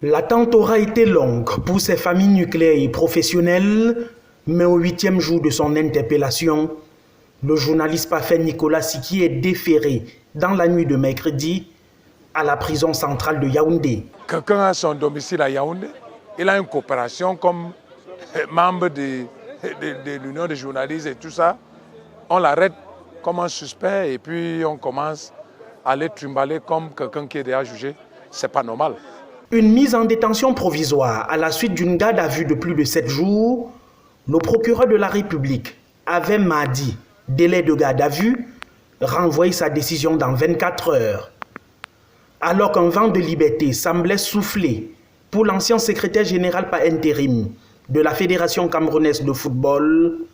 L'attente aura été longue pour ces familles nucléaires et professionnelles, mais au 8e jour de son interpellation, le journaliste Parfait Nicolas Siki est déféré dans la nuit de mercredi à la prison centrale de Yaoundé. Quelqu'un a son domicile à Yaoundé, il a une coopération comme membre de l'Union des journalistes et tout ça. On l'arrête comme un suspect et puis on commence à les trimballer comme quelqu'un qui est déjà jugé. C'est pas normal. Une mise en détention provisoire à la suite d'une garde à vue de plus de 7 jours, le procureur de la République avait mardi, délai de garde à vue, renvoyé sa décision dans 24 heures. Alors qu'un vent de liberté semblait souffler pour l'ancien secrétaire général par intérim de la Fédération camerounaise de football,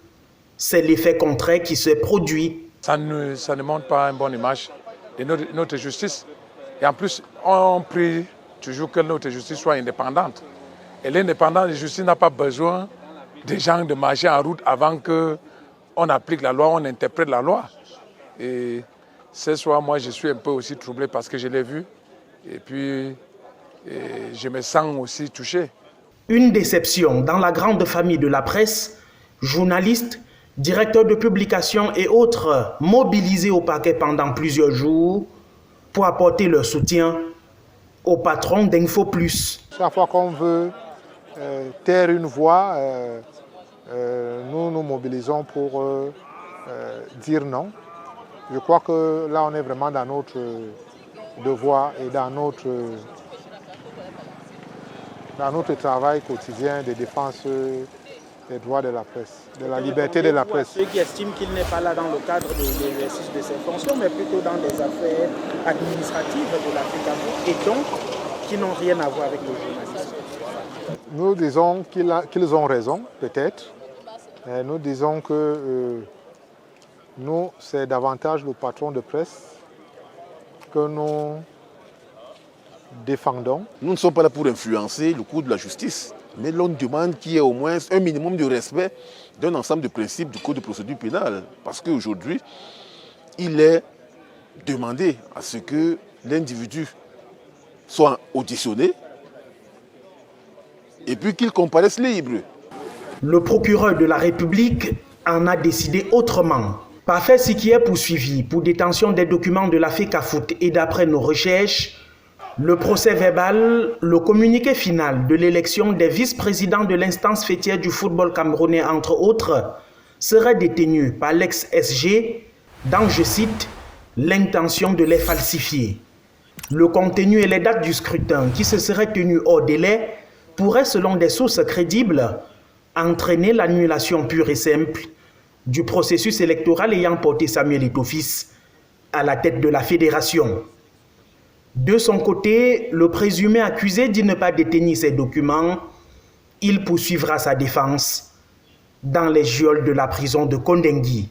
c'est l'effet contraire qui se produit. Ça ne montre pas une bonne image de notre justice. Et en plus, on prie toujours que notre justice soit indépendante. Et l'indépendance de justice n'a pas besoin des gens de marcher en route avant qu'on applique la loi, on interprète la loi. Et ce soir, moi, je suis un peu aussi troublé parce que je l'ai vu. Et puis, je me sens aussi touché. Une déception dans la grande famille de la presse, journalistes, directeurs de publication et autres mobilisés au parquet pendant plusieurs jours pour apporter leur soutien au patron d'Info Plus. Chaque fois qu'on veut taire une voix, nous nous mobilisons pour dire non. Je crois que là, on est vraiment dans notre devoir et dans notre travail quotidien de défense des droits de la presse, de la liberté de la presse. Ceux qui estiment qu'il n'est pas là dans le cadre de l'exercice de ses fonctions, mais plutôt dans des affaires administratives de l'Afrique et donc qui n'ont rien à voir avec le journalisme. Nous disons qu'ils ont raison, peut-être. Nous disons que nous, c'est davantage le patron de presse que nous défendons. Nous ne sommes pas là pour influencer le cours de la justice, mais l'on demande qu'il y ait au moins un minimum de respect d'un ensemble de principes du code de procédure pénale. Parce qu'aujourd'hui, il est demandé à ce que l'individu soit auditionné et puis qu'il comparaisse libre. Le procureur de la République en a décidé autrement. Parfait Siki est poursuivi pour détention des documents de la FECAFOOT et d'après nos recherches, le procès verbal, le communiqué final de l'élection des vice-présidents de l'instance fêtière du football camerounais, entre autres, serait détenu par l'ex-SG dans, je cite, l'intention de les falsifier. Le contenu et les dates du scrutin qui se serait tenu hors délai pourraient, selon des sources crédibles, entraîner l'annulation pure et simple du processus électoral ayant porté Samuel Eto'o-Fils à la tête de la fédération. De son côté, le présumé accusé dit ne pas détenir ces documents. Il poursuivra sa défense dans les geôles de la prison de Kondengui.